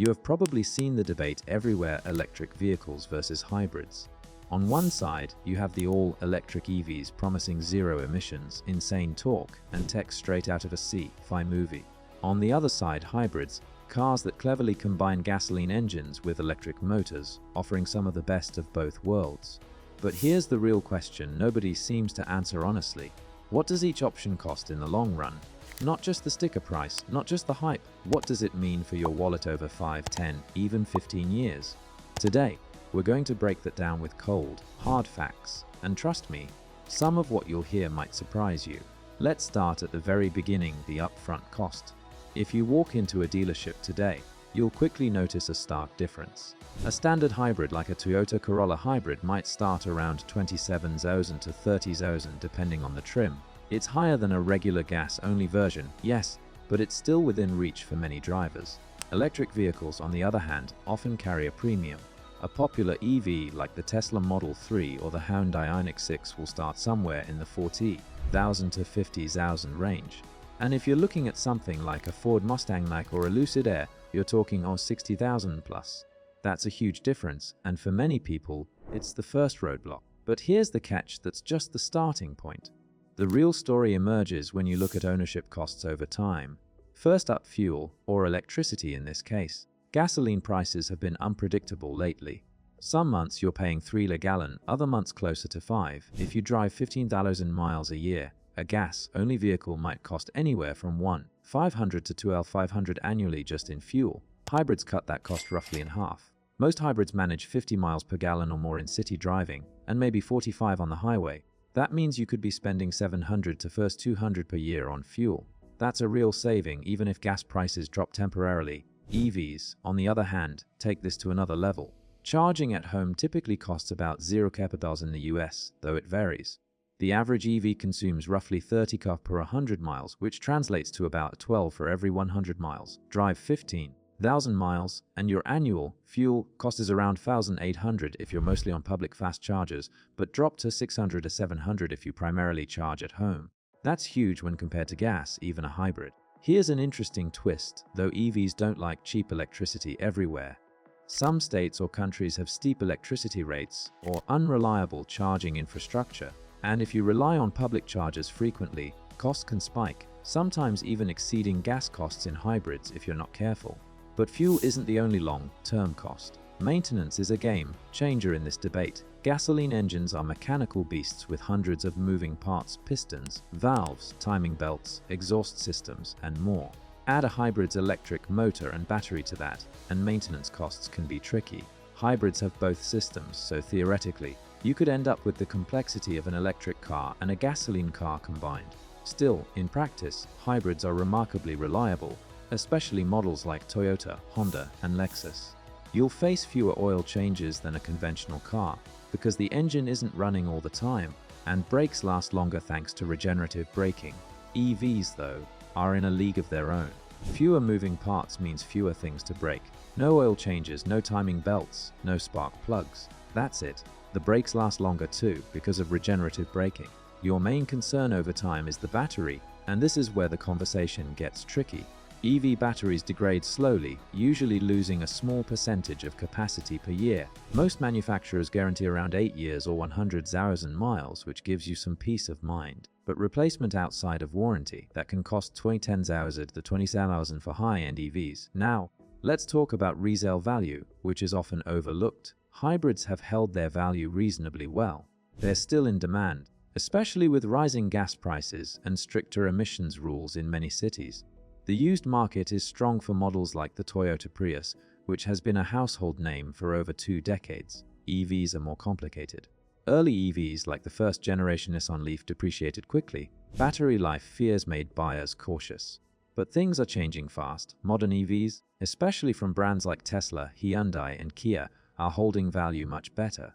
You have probably seen the debate everywhere: electric vehicles versus hybrids. On one side, you have the all-electric EVs promising zero emissions, insane torque, and tech straight out of a sci-fi movie. On the other side, hybrids, cars that cleverly combine gasoline engines with electric motors, offering some of the best of both worlds. But here's the real question nobody seems to answer honestly. What does each option cost in the long run? Not just the sticker price, not just the hype. What does it mean for your wallet over 5, 10, even 15 years? Today, we're going to break that down with cold, hard facts. And trust me, some of what you'll hear might surprise you. Let's start at the very beginning, the upfront cost. If you walk into a dealership today, you'll quickly notice a stark difference. A standard hybrid like a Toyota Corolla hybrid might start around 27,000 to 30,000 depending on the trim. It's higher than a regular gas-only version, yes, but it's still within reach for many drivers. Electric vehicles, on the other hand, often carry a premium. A popular EV like the Tesla Model 3 or the Hyundai Ioniq 6 will start somewhere in the 40,000 to 50,000 range. And if you're looking at something like a Ford Mustang Mach or a Lucid Air, you're talking 60,000 plus. That's a huge difference, and for many people, it's the first roadblock. But here's the catch: that's just the starting point. The real story emerges when you look at ownership costs over time. First up, fuel, or electricity in this case. Gasoline prices have been unpredictable lately. Some months you're paying $3 a gallon, other months closer to $5. If you drive 15,000 miles a year, a gas-only vehicle might cost anywhere from $1,500 to $2,500 annually just in fuel. Hybrids cut that cost roughly in half. Most hybrids manage 50 miles per gallon or more in city driving, and maybe 45 on the highway. That means you could be spending $700 to $200 per year on fuel. That's a real saving even if gas prices drop temporarily. EVs, on the other hand, take this to another level. Charging at home typically costs about $0 in the US, though it varies. The average EV consumes roughly 30 kWh per 100 miles, which translates to about 12 for every 100 miles. Drive 15,000 miles, and your annual fuel cost is around $1,800 if you're mostly on public fast chargers, but drop to $600 to $700 if you primarily charge at home. That's huge when compared to gas, even a hybrid. Here's an interesting twist, though EVs don't like cheap electricity everywhere. Some states or countries have steep electricity rates or unreliable charging infrastructure, and if you rely on public chargers frequently, costs can spike, sometimes even exceeding gas costs in hybrids if you're not careful. But fuel isn't the only long-term cost. Maintenance is a game changer in this debate. Gasoline engines are mechanical beasts with hundreds of moving parts: pistons, valves, timing belts, exhaust systems, and more. Add a hybrid's electric motor and battery to that, and maintenance costs can be tricky. Hybrids have both systems, so theoretically, you could end up with the complexity of an electric car and a gasoline car combined. Still, in practice, hybrids are remarkably reliable, especially models like Toyota, Honda, and Lexus. You'll face fewer oil changes than a conventional car because the engine isn't running all the time, and brakes last longer thanks to regenerative braking. EVs, though, are in a league of their own. Fewer moving parts means fewer things to brake. No oil changes, no timing belts, no spark plugs. That's it. The brakes last longer too because of regenerative braking. Your main concern over time is the battery, and this is where the conversation gets tricky. EV batteries degrade slowly, usually losing a small percentage of capacity per year. Most manufacturers guarantee around 8 years or 100,000 miles, which gives you some peace of mind. But replacement outside of warranty, that can cost $10,000 to $20,000 for high-end EVs. Now, let's talk about resale value, which is often overlooked. Hybrids have held their value reasonably well. They're still in demand, especially with rising gas prices and stricter emissions rules in many cities. The used market is strong for models like the Toyota Prius, which has been a household name for over 2 decades. EVs are more complicated. Early EVs like the first-generation Nissan Leaf depreciated quickly. Battery life fears made buyers cautious. But things are changing fast. Modern EVs, especially from brands like Tesla, Hyundai, and Kia, are holding value much better.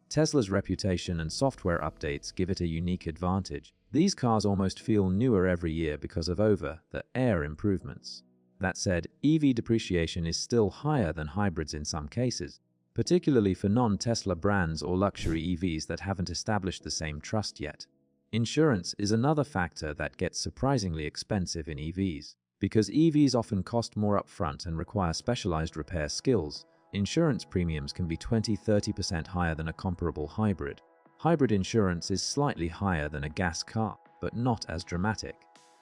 Tesla's reputation and software updates give it a unique advantage. These cars almost feel newer every year because of over-the-air improvements. That said, EV depreciation is still higher than hybrids in some cases, particularly for non-Tesla brands or luxury EVs that haven't established the same trust yet. Insurance is another factor that gets surprisingly expensive in EVs. Because EVs often cost more upfront and require specialized repair skills, insurance premiums can be 20–30% higher than a comparable hybrid. Hybrid insurance is slightly higher than a gas car, but not as dramatic.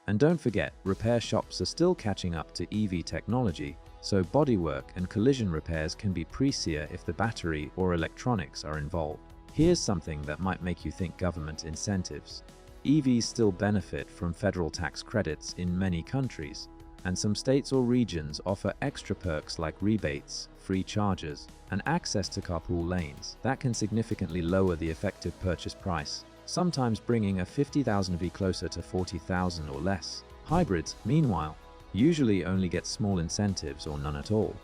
And don't forget, repair shops are still catching up to EV technology, so bodywork and collision repairs can be pricier if the battery or electronics are involved. Here's something that might make you think: government incentives. EVs still benefit from federal tax credits in many countries, and some states or regions offer extra perks like rebates, free charges, and access to carpool lanes that can significantly lower the effective purchase price, sometimes bringing a 50,000 EV closer to 40,000 or less. Hybrids, meanwhile, usually only get small incentives or none at all.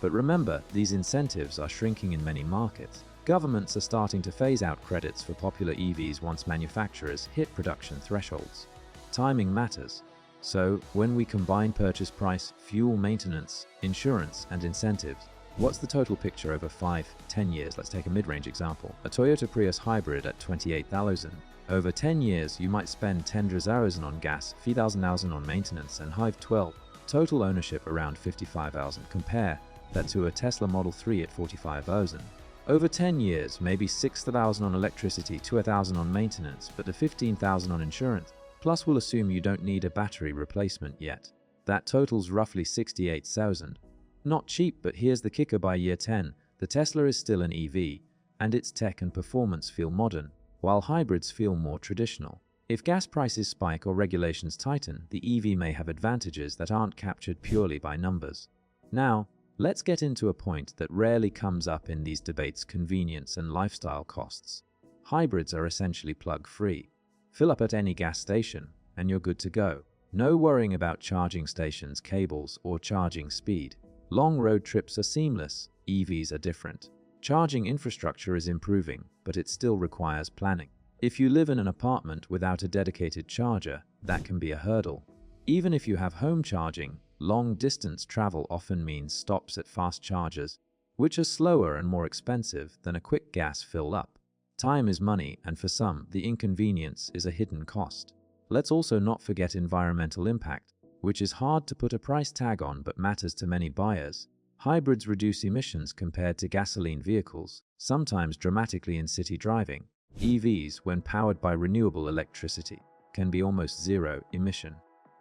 But remember, these incentives are shrinking in many markets. Governments are starting to phase out credits for popular EVs once manufacturers hit production thresholds. Timing matters. So, when we combine purchase price, fuel maintenance, insurance, and incentives, what's the total picture over 5–10 years? Let's take a mid-range example. A Toyota Prius hybrid at 28,000. Over 10 years, you might spend 10,000 on gas, 4,000 on maintenance, and Hive 12. Total ownership around 55,000. Compare that to a Tesla Model 3 at 45,000. Over 10 years, maybe 6,000 on electricity, 2,000 on maintenance, but the 15,000 on insurance. Plus, we'll assume you don't need a battery replacement yet. That totals roughly 68,000. Not cheap, but here's the kicker: by year 10, the Tesla is still an EV, and its tech and performance feel modern, while hybrids feel more traditional. If gas prices spike or regulations tighten, the EV may have advantages that aren't captured purely by numbers. Now, let's get into a point that rarely comes up in these debates: convenience and lifestyle costs. Hybrids are essentially plug-free. Fill up at any gas station, and you're good to go. No worrying about charging stations, cables, or charging speed. Long road trips are seamless. EVs are different. Charging infrastructure is improving, but it still requires planning. If you live in an apartment without a dedicated charger, that can be a hurdle. Even if you have home charging, long-distance travel often means stops at fast chargers, which are slower and more expensive than a quick gas fill-up. Time is money, and for some, the inconvenience is a hidden cost. Let's also not forget environmental impact, which is hard to put a price tag on but matters to many buyers. Hybrids reduce emissions compared to gasoline vehicles, sometimes dramatically in city driving. EVs, when powered by renewable electricity, can be almost zero emission.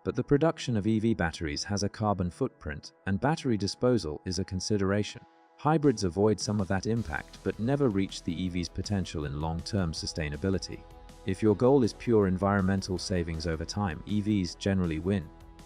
But the production of EV batteries has a carbon footprint, and battery disposal is a consideration. Hybrids avoid some of that impact but never reach the EV's potential in long-term sustainability. If your goal is pure environmental savings over time, EVs generally win.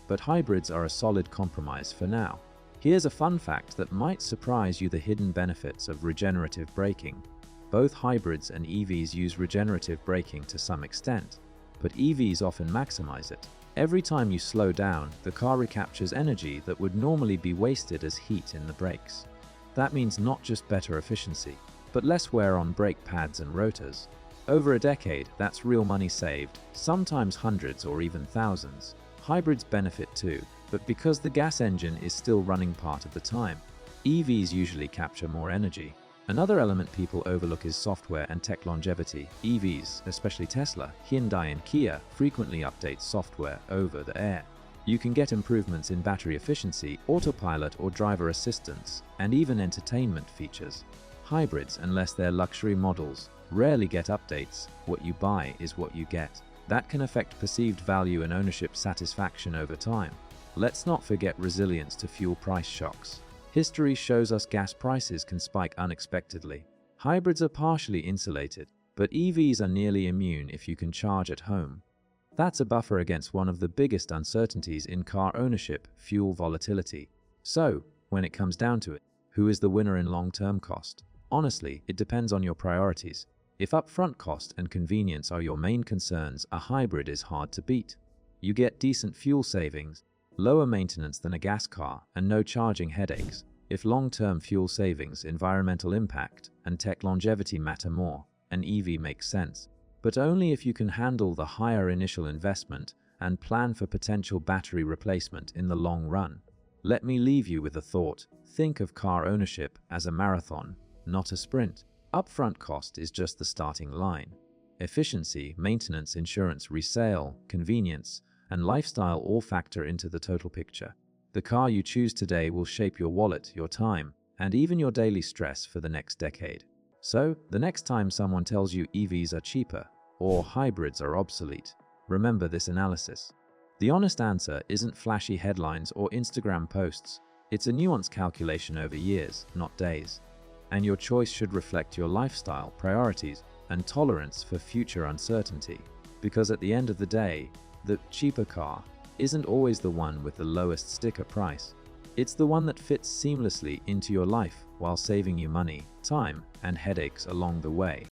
But hybrids are a solid compromise for now. Here's a fun fact that might surprise you: the hidden benefits of regenerative braking. Both hybrids and EVs use regenerative braking to some extent, but EVs often maximize it. Every time you slow down, the car recaptures energy that would normally be wasted as heat in the brakes. That means not just better efficiency, but less wear on brake pads and rotors. Over a decade, that's real money saved, sometimes hundreds or even thousands. Hybrids benefit too, but because the gas engine is still running part of the time, EVs usually capture more energy. Another element people overlook is software and tech longevity. EVs, especially Tesla, Hyundai, and Kia, frequently update software over the air. You can get improvements in battery efficiency, autopilot or driver assistance, and even entertainment features. Hybrids, unless they're luxury models, rarely get updates. What you buy is what you get. That can affect perceived value and ownership satisfaction over time. Let's not forget resilience to fuel price shocks. History shows us gas prices can spike unexpectedly. Hybrids are partially insulated, but EVs are nearly immune if you can charge at home. That's a buffer against one of the biggest uncertainties in car ownership: fuel volatility. So, when it comes down to it, who is the winner in long-term cost? Honestly, it depends on your priorities. If upfront cost and convenience are your main concerns, a hybrid is hard to beat. You get decent fuel savings, lower maintenance than a gas car, and no charging headaches. If long-term fuel savings, environmental impact, and tech longevity matter more, an EV makes sense. But only if you can handle the higher initial investment and plan for potential battery replacement in the long run. Let me leave you with a thought. Think of car ownership as a marathon, not a sprint. Upfront cost is just the starting line. Efficiency, maintenance, insurance, resale, convenience, and lifestyle all factor into the total picture. The car you choose today will shape your wallet, your time, and even your daily stress for the next decade. So, the next time someone tells you EVs are cheaper or hybrids are obsolete, remember this analysis. The honest answer isn't flashy headlines or Instagram posts. It's a nuanced calculation over years, not days. And your choice should reflect your lifestyle, priorities, and tolerance for future uncertainty. Because at the end of the day, the cheaper car isn't always the one with the lowest sticker price. It's the one that fits seamlessly into your life while saving you money, time, and headaches along the way.